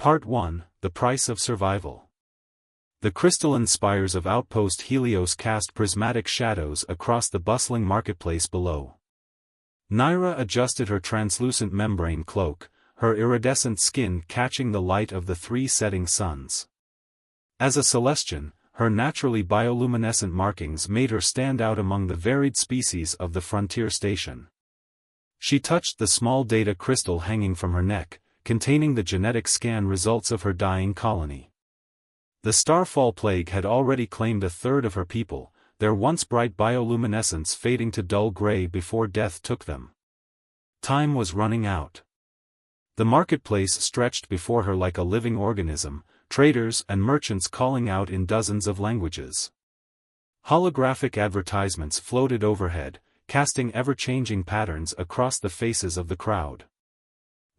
Part 1, The Price of Survival. The crystalline spires of Outpost Helios cast prismatic shadows across the bustling marketplace below. Naira adjusted her translucent membrane cloak, her iridescent skin catching the light of the 3 setting suns. As a Celestian, her naturally bioluminescent markings made her stand out among the varied species of the frontier station. She touched the small data crystal hanging from her neck, containing the genetic scan results of her dying colony. The starfall plague had already claimed a third of her people, their once bright bioluminescence fading to dull gray before death took them. Time was running out. The marketplace stretched before her like a living organism, traders and merchants calling out in dozens of languages. Holographic advertisements floated overhead, casting ever-changing patterns across the faces of the crowd.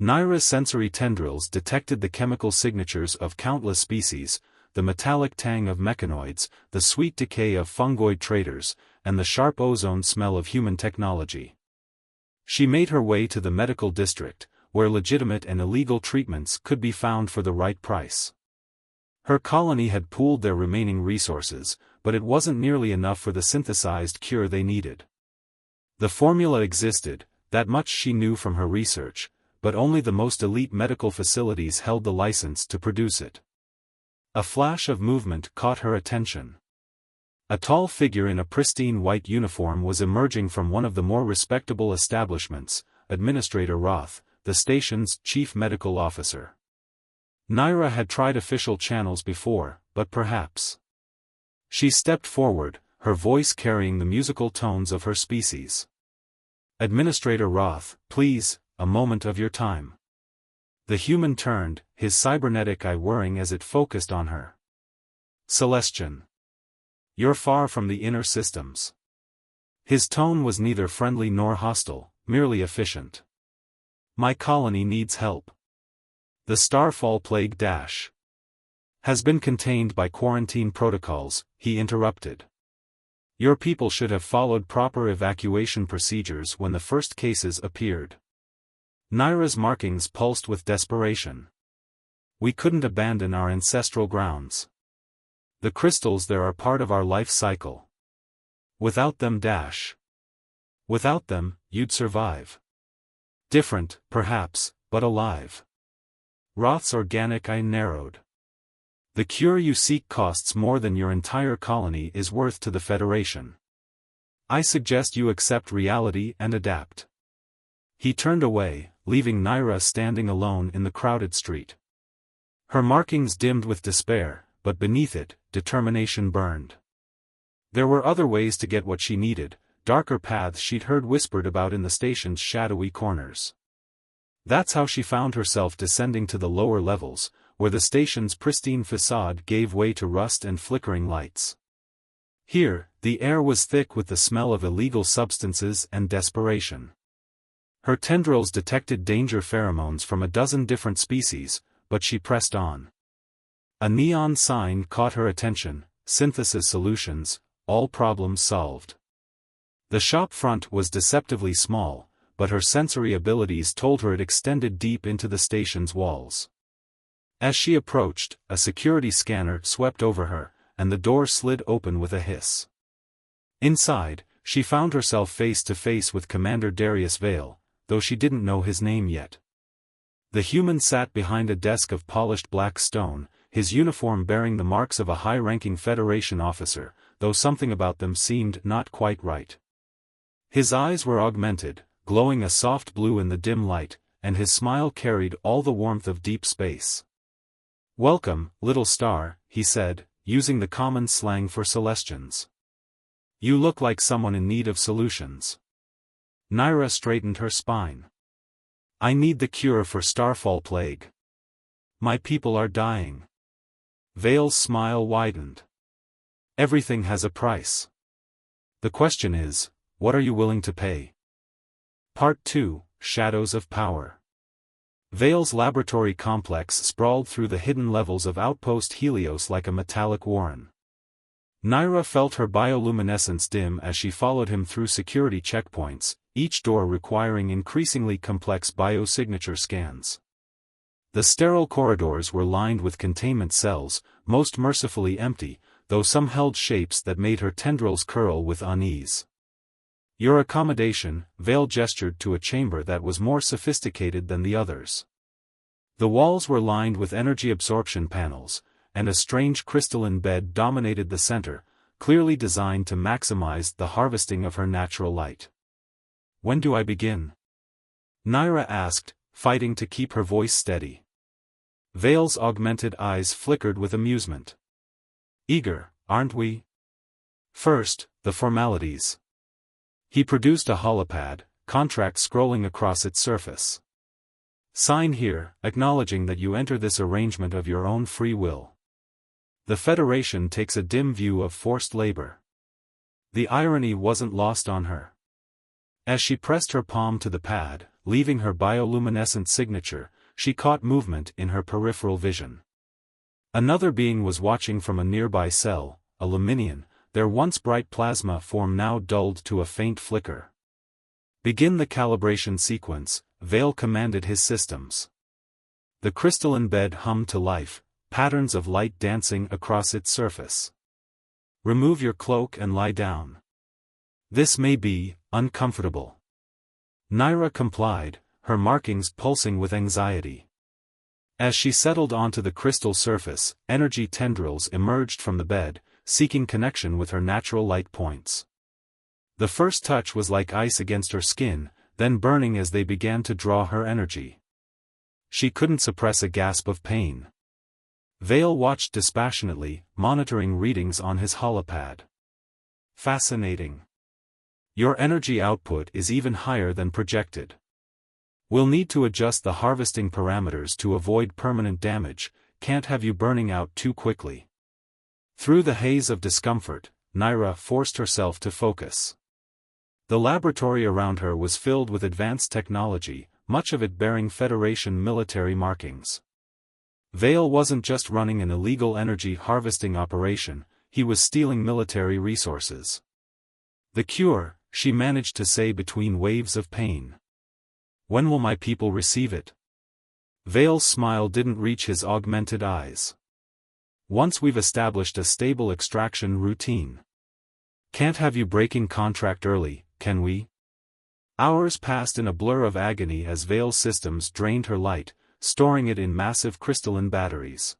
Naira's sensory tendrils detected the chemical signatures of countless species, the metallic tang of mechanoids, the sweet decay of fungoid traders, and the sharp ozone smell of human technology. She made her way to the medical district, where legitimate and illegal treatments could be found for the right price. Her colony had pooled their remaining resources, but it wasn't nearly enough for the synthesized cure they needed. The formula existed, that much she knew from her research, but only the most elite medical facilities held the license to produce it. A flash of movement caught her attention. A tall figure in a pristine white uniform was emerging from one of the more respectable establishments, Administrator Roth, the station's chief medical officer. Naira had tried official channels before, but perhaps. She stepped forward, her voice carrying the musical tones of her species. Administrator Roth, please, a moment of your time. The human turned, his cybernetic eye whirring as it focused on her. Celestian. You're far from the inner systems. His tone was neither friendly nor hostile, merely efficient. My colony needs help. The starfall plague has been contained by quarantine protocols, he interrupted. Your people should have followed proper evacuation procedures when the first cases appeared. Naira's markings pulsed with desperation. We couldn't abandon our ancestral grounds. The crystals there are part of our life cycle. Without them Without them, you'd survive. Different, perhaps, but alive. Roth's organic eye narrowed. The cure you seek costs more than your entire colony is worth to the Federation. I suggest you accept reality and adapt. He turned away, leaving Naira standing alone in the crowded street. Her markings dimmed with despair, but beneath it, determination burned. There were other ways to get what she needed, darker paths she'd heard whispered about in the station's shadowy corners. That's how she found herself descending to the lower levels, where the station's pristine facade gave way to rust and flickering lights. Here, the air was thick with the smell of illegal substances and desperation. Her tendrils detected danger pheromones from a dozen different species, but she pressed on. A neon sign caught her attention, Synthesis Solutions, all problems solved. The shop front was deceptively small, but her sensory abilities told her it extended deep into the station's walls. As she approached, a security scanner swept over her, and the door slid open with a hiss. Inside, she found herself face to face with Commander Darius Vale, though she didn't know his name yet. The human sat behind a desk of polished black stone, his uniform bearing the marks of a high-ranking Federation officer, though something about them seemed not quite right. His eyes were augmented, glowing a soft blue in the dim light, and his smile carried all the warmth of deep space. Welcome, little star, he said, using the common slang for Celestians. You look like someone in need of solutions. Naira straightened her spine. I need the cure for starfall plague. My people are dying. Vale's smile widened. Everything has a price. The question is, what are you willing to pay? Part 2, Shadows of Power. Vale's laboratory complex sprawled through the hidden levels of Outpost Helios like a metallic warren. Naira felt her bioluminescence dim as she followed him through security checkpoints, each door requiring increasingly complex biosignature scans. The sterile corridors were lined with containment cells, most mercifully empty, though some held shapes that made her tendrils curl with unease. Your accommodation, Vale gestured to a chamber that was more sophisticated than the others. The walls were lined with energy absorption panels, and a strange crystalline bed dominated the center, clearly designed to maximize the harvesting of her natural light. When do I begin? Naira asked, fighting to keep her voice steady. Vale's augmented eyes flickered with amusement. Eager, aren't we? First, the formalities. He produced a holopad, contract scrolling across its surface. Sign here, acknowledging that you enter this arrangement of your own free will. The Federation takes a dim view of forced labor. The irony wasn't lost on her. As she pressed her palm to the pad, leaving her bioluminescent signature, she caught movement in her peripheral vision. Another being was watching from a nearby cell, a Luminian, their once bright plasma form now dulled to a faint flicker. Begin the calibration sequence, Vale commanded his systems. The crystalline bed hummed to life, patterns of light dancing across its surface. Remove your cloak and lie down. This may be uncomfortable. Naira complied, her markings pulsing with anxiety. As she settled onto the crystal surface, energy tendrils emerged from the bed, seeking connection with her natural light points. The first touch was like ice against her skin, then burning as they began to draw her energy. She couldn't suppress a gasp of pain. Vale watched dispassionately, monitoring readings on his holopad. Fascinating. Your energy output is even higher than projected. We'll need to adjust the harvesting parameters to avoid permanent damage, can't have you burning out too quickly. Through the haze of discomfort, Naira forced herself to focus. The laboratory around her was filled with advanced technology, much of it bearing Federation military markings. Vale wasn't just running an illegal energy harvesting operation, he was stealing military resources. The cure, she managed to say between waves of pain. When will my people receive it? Vale's smile didn't reach his augmented eyes. Once we've established a stable extraction routine. Can't have you breaking contract early, can we? Hours passed in a blur of agony as Vale's systems drained her light, storing it in massive crystalline batteries.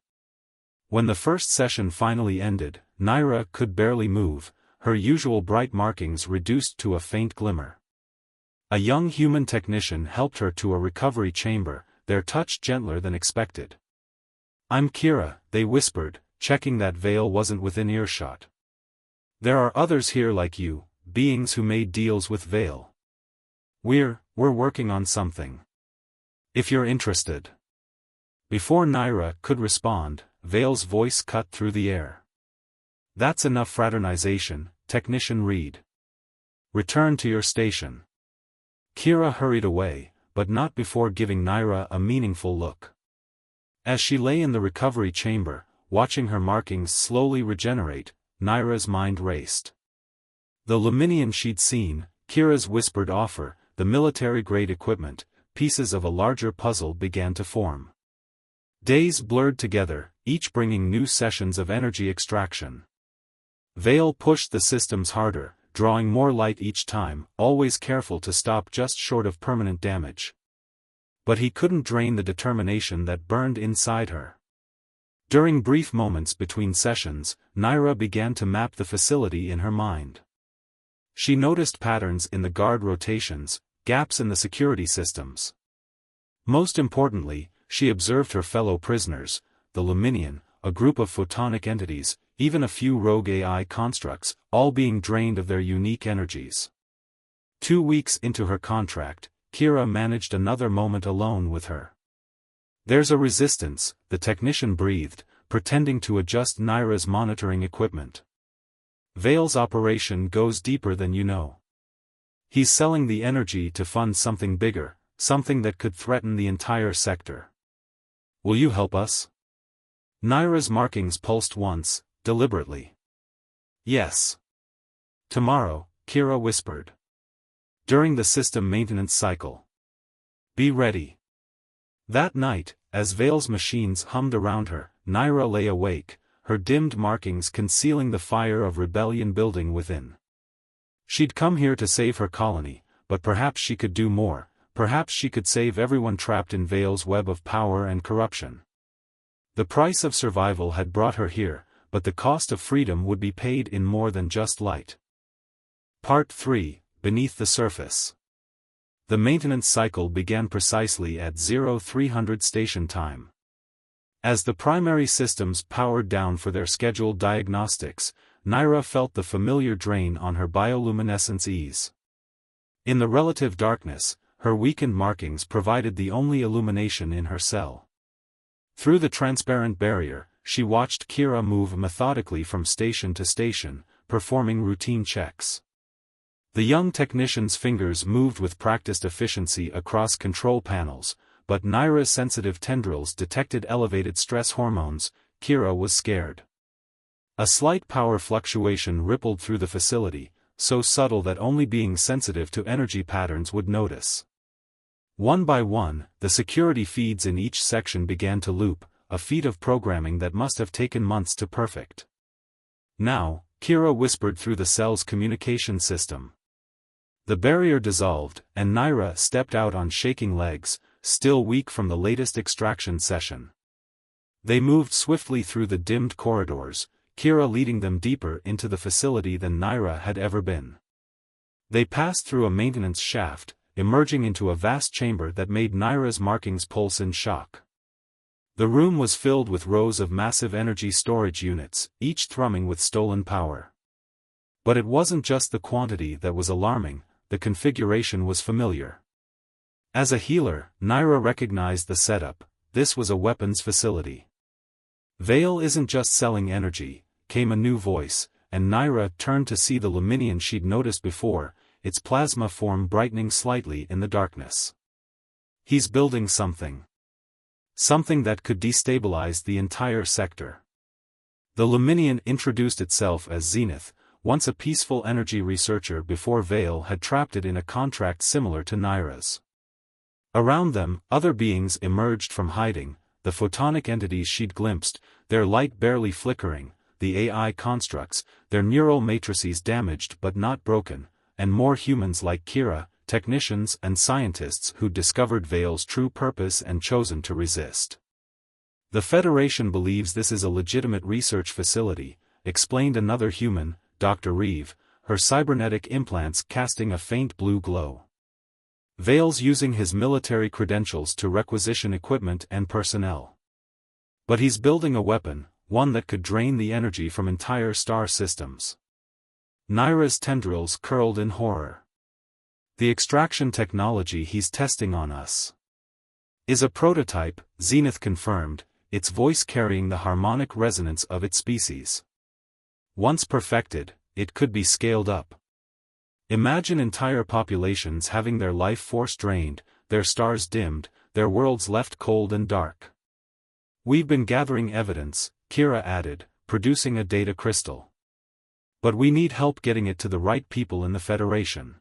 When the first session finally ended, Naira could barely move, her usual bright markings reduced to a faint glimmer. A young human technician helped her to a recovery chamber, their touch gentler than expected. I'm Kira, they whispered, checking that Vale wasn't within earshot. There are others here like you, beings who made deals with Vale. We're working on something. If you're interested. Before Naira could respond, Vale's voice cut through the air. That's enough fraternization, Technician Reed. Return to your station. Kira hurried away, but not before giving Naira a meaningful look. As she lay in the recovery chamber, watching her markings slowly regenerate, Naira's mind raced. The Luminian she'd seen, Kira's whispered offer, the military-grade equipment, pieces of a larger puzzle began to form. Days blurred together, each bringing new sessions of energy extraction. Vale pushed the systems harder, drawing more light each time, always careful to stop just short of permanent damage. But he couldn't drain the determination that burned inside her. During brief moments between sessions, Naira began to map the facility in her mind. She noticed patterns in the guard rotations, gaps in the security systems. Most importantly, she observed her fellow prisoners, the Luminian, a group of photonic entities, even a few rogue AI constructs, all being drained of their unique energies. 2 weeks into her contract, Kira managed another moment alone with her. There's a resistance, the technician breathed, pretending to adjust Naira's monitoring equipment. Vale's operation goes deeper than you know. He's selling the energy to fund something bigger, something that could threaten the entire sector. Will you help us? Naira's markings pulsed once, deliberately. Yes. Tomorrow, Kira whispered. During the system maintenance cycle. Be ready. That night, as Vale's machines hummed around her, Naira lay awake, her dimmed markings concealing the fire of rebellion building within. She'd come here to save her colony, but perhaps she could do more, perhaps she could save everyone trapped in Vale's web of power and corruption. The price of survival had brought her here, but the cost of freedom would be paid in more than just light. Part 3, Beneath the Surface. The maintenance cycle began precisely at 0300 station time. As the primary systems powered down for their scheduled diagnostics, Naira felt the familiar drain on her bioluminescence ease. In the relative darkness, her weakened markings provided the only illumination in her cell. Through the transparent barrier, she watched Kira move methodically from station to station, performing routine checks. The young technician's fingers moved with practiced efficiency across control panels, but Naira's sensitive tendrils detected elevated stress hormones. Kira was scared. A slight power fluctuation rippled through the facility, so subtle that only being sensitive to energy patterns would notice. One by one, the security feeds in each section began to loop, a feat of programming that must have taken months to perfect. Now, Kira whispered through the cell's communication system. The barrier dissolved, and Naira stepped out on shaking legs, still weak from the latest extraction session. They moved swiftly through the dimmed corridors, Kira leading them deeper into the facility than Naira had ever been. They passed through a maintenance shaft, emerging into a vast chamber that made Naira's markings pulse in shock. The room was filled with rows of massive energy storage units, each thrumming with stolen power. But it wasn't just the quantity that was alarming, the configuration was familiar. As a healer, Naira recognized the setup. This was a weapons facility. Vale isn't just selling energy, came a new voice, and Naira turned to see the luminion she'd noticed before, its plasma form brightening slightly in the darkness. He's building something. Something that could destabilize the entire sector. The luminion introduced itself as Zenith, once a peaceful energy researcher before Vale had trapped it in a contract similar to Naira's. Around them, other beings emerged from hiding, the photonic entities she'd glimpsed, their light barely flickering, the AI constructs, their neural matrices damaged but not broken, and more humans like Kira, technicians and scientists who'd discovered Vale's true purpose and chosen to resist. The Federation believes this is a legitimate research facility, explained another human, Dr. Reeve, her cybernetic implants casting a faint blue glow. Vale's using his military credentials to requisition equipment and personnel. But he's building a weapon, one that could drain the energy from entire star systems. Naira's tendrils curled in horror. The extraction technology he's testing on us is a prototype, Zenith confirmed, its voice carrying the harmonic resonance of its species. Once perfected, it could be scaled up. Imagine entire populations having their life force drained, their stars dimmed, their worlds left cold and dark. We've been gathering evidence, Kira added, producing a data crystal. But we need help getting it to the right people in the Federation.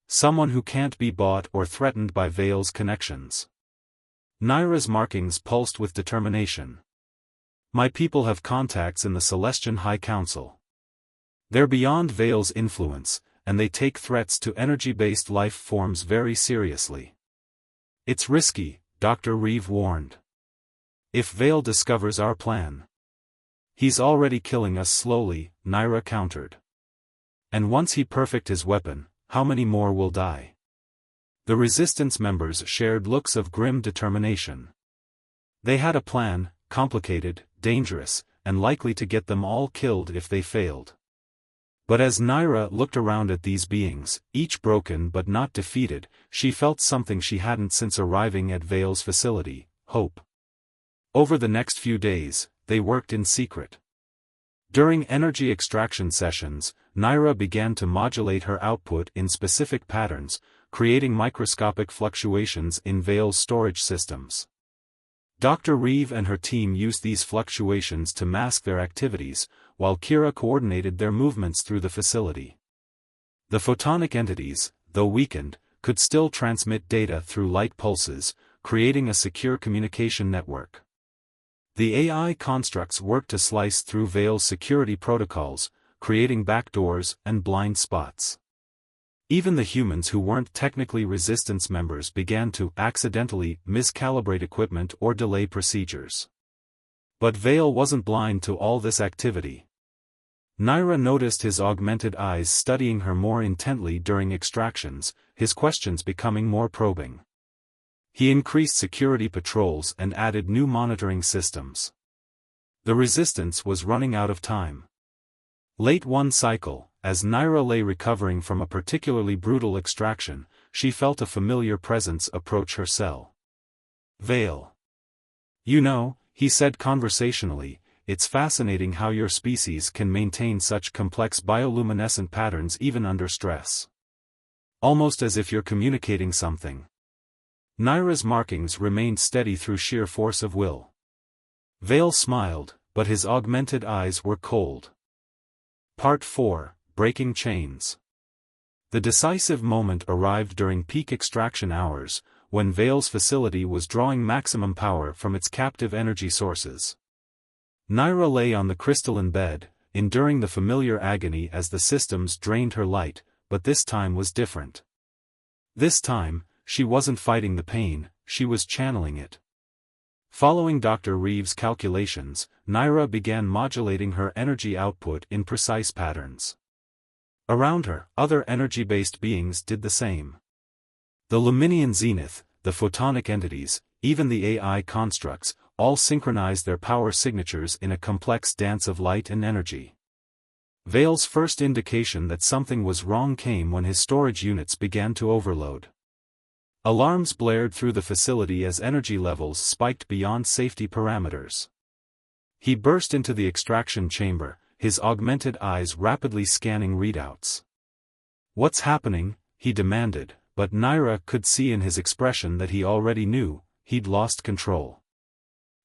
Someone who can't be bought or threatened by Vale's connections. Naira's markings pulsed with determination. My people have contacts in the Celestian High Council. They're beyond Vale's influence, and they take threats to energy-based life forms very seriously. It's risky, Dr. Reeve warned. If Vale discovers our plan. He's already killing us slowly, Naira countered. And once he perfect his weapon, how many more will die? The resistance members shared looks of grim determination. They had a plan, complicated, dangerous, and likely to get them all killed if they failed. But as Naira looked around at these beings, each broken but not defeated, she felt something she hadn't since arriving at Vale's facility, hope. Over the next few days, they worked in secret. During energy extraction sessions, Naira began to modulate her output in specific patterns, creating microscopic fluctuations in Vale's storage systems. Dr. Reeve and her team used these fluctuations to mask their activities, while Kira coordinated their movements through the facility. The photonic entities, though weakened, could still transmit data through light pulses, creating a secure communication network. The AI constructs worked to slice through Vale's security protocols, creating backdoors and blind spots. Even the humans who weren't technically resistance members began to accidentally miscalibrate equipment or delay procedures. But Vale wasn't blind to all this activity. Naira noticed his augmented eyes studying her more intently during extractions, his questions becoming more probing. He increased security patrols and added new monitoring systems. The resistance was running out of time. Late one cycle, as Naira lay recovering from a particularly brutal extraction, she felt a familiar presence approach her cell. Vale. "You know," he said conversationally, "it's fascinating how your species can maintain such complex bioluminescent patterns even under stress. Almost as if you're communicating something." Naira's markings remained steady through sheer force of will. Vale smiled, but his augmented eyes were cold. Part 4, Breaking Chains. The decisive moment arrived during peak extraction hours, when Vale's facility was drawing maximum power from its captive energy sources. Naira lay on the crystalline bed, enduring the familiar agony as the systems drained her light, but this time was different. This time, she wasn't fighting the pain, she was channeling it. Following Dr. Reeves' calculations, Naira began modulating her energy output in precise patterns. Around her, other energy-based beings did the same. The Luminian Zenith, the photonic entities, even the AI constructs, all synchronized their power signatures in a complex dance of light and energy. Vale's first indication that something was wrong came when his storage units began to overload. Alarms blared through the facility as energy levels spiked beyond safety parameters. He burst into the extraction chamber, his augmented eyes rapidly scanning readouts. "What's happening?" he demanded, but Naira could see in his expression that he already knew, he'd lost control.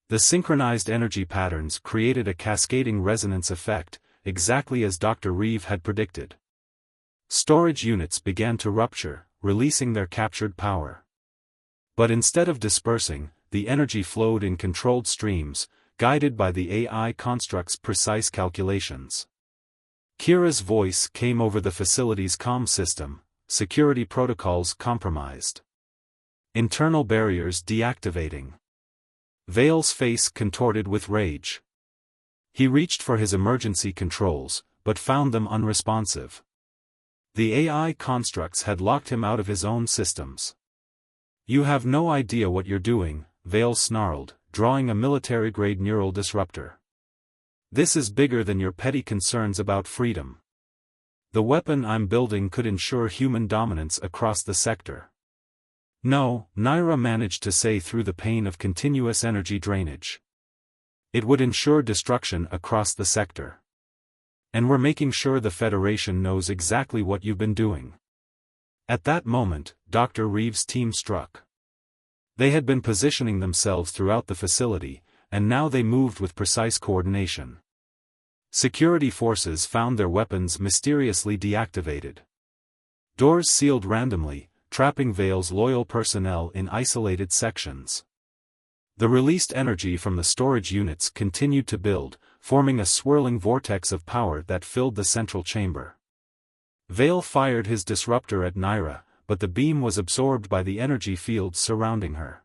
The synchronized energy patterns created a cascading resonance effect, exactly as Dr. Reeve had predicted. Storage units began to rupture, releasing their captured power. But instead of dispersing, the energy flowed in controlled streams, guided by the AI construct's precise calculations. Kira's voice came over the facility's comm system, security protocols compromised. Internal barriers deactivating. Vale's face contorted with rage. He reached for his emergency controls, but found them unresponsive. The AI constructs had locked him out of his own systems. "You have no idea what you're doing," Vale snarled, drawing a military-grade neural disruptor. "This is bigger than your petty concerns about freedom. The weapon I'm building could ensure human dominance across the sector." "No," Naira managed to say through the pain of continuous energy drainage. "It would ensure destruction across the sector. And we're making sure the Federation knows exactly what you've been doing." At that moment, Dr. Reeves' team struck. They had been positioning themselves throughout the facility, and now they moved with precise coordination. Security forces found their weapons mysteriously deactivated. Doors sealed randomly, trapping Vale's loyal personnel in isolated sections. The released energy from the storage units continued to build, forming a swirling vortex of power that filled the central chamber. Vale fired his disruptor at Naira, but the beam was absorbed by the energy fields surrounding her.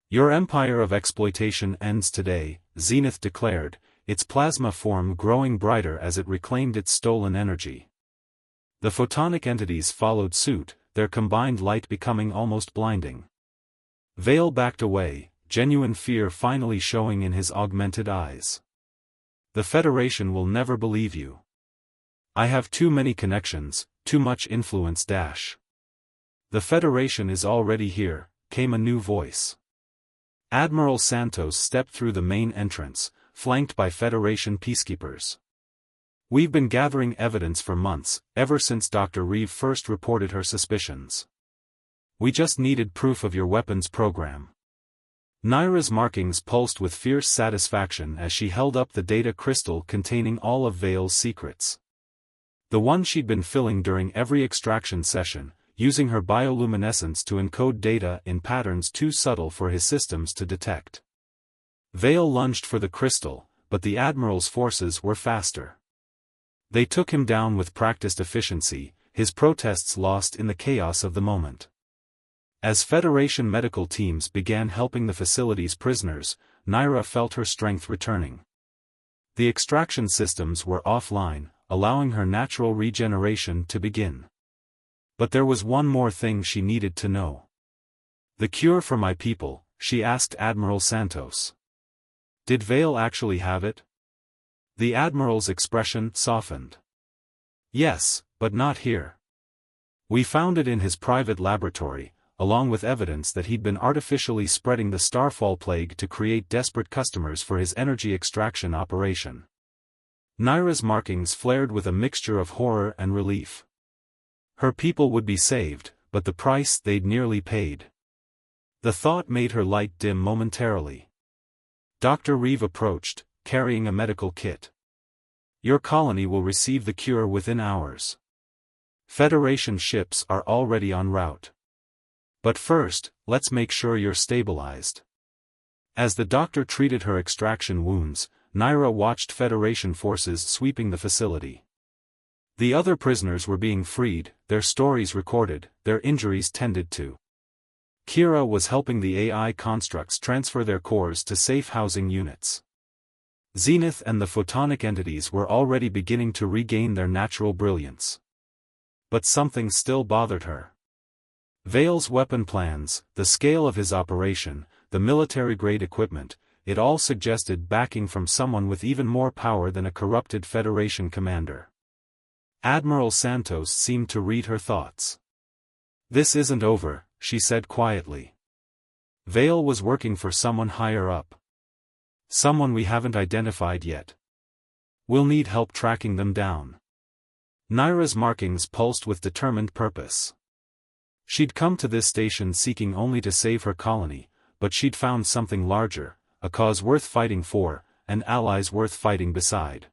"Your empire of exploitation ends today," Zenith declared, its plasma form growing brighter as it reclaimed its stolen energy. The photonic entities followed suit, their combined light becoming almost blinding. Vale backed away, genuine fear finally showing in his augmented eyes. "The Federation will never believe you. I have too many connections, too much influence. The Federation is already here," came a new voice. Admiral Santos stepped through the main entrance, flanked by Federation peacekeepers. "We've been gathering evidence for months, ever since Dr. Reeve first reported her suspicions. We just needed proof of your weapons program." Naira's markings pulsed with fierce satisfaction as she held up the data crystal containing all of Vale's secrets. The one she'd been filling during every extraction session, using her bioluminescence to encode data in patterns too subtle for his systems to detect. Vale lunged for the crystal, but the Admiral's forces were faster. They took him down with practiced efficiency, his protests lost in the chaos of the moment. As Federation medical teams began helping the facility's prisoners, Naira felt her strength returning. The extraction systems were offline, allowing her natural regeneration to begin. But there was one more thing she needed to know. "The cure for my people," she asked Admiral Santos. Did Vale actually have it? The Admiral's expression softened. "Yes, but not here. We found it in his private laboratory, along with evidence that he'd been artificially spreading the Starfall plague to create desperate customers for his energy extraction operation." Naira's markings flared with a mixture of horror and relief. Her people would be saved, but the price they'd nearly paid. The thought made her light dim momentarily. Dr. Reeve approached, carrying a medical kit. "Your colony will receive the cure within hours. Federation ships are already en route. But first, let's make sure you're stabilized." As the doctor treated her extraction wounds, Naira watched Federation forces sweeping the facility. The other prisoners were being freed, their stories recorded, their injuries tended to. Kira was helping the AI constructs transfer their cores to safe housing units. Zenith and the photonic entities were already beginning to regain their natural brilliance. But something still bothered her. Vale's weapon plans, the scale of his operation, the military-grade equipment, it all suggested backing from someone with even more power than a corrupted Federation commander. Admiral Santos seemed to read her thoughts. "This isn't over," she said quietly. "Vale was working for someone higher up. Someone we haven't identified yet. We'll need help tracking them down." Naira's markings pulsed with determined purpose. She'd come to this station seeking only to save her colony, but she'd found something larger, a cause worth fighting for, and allies worth fighting beside.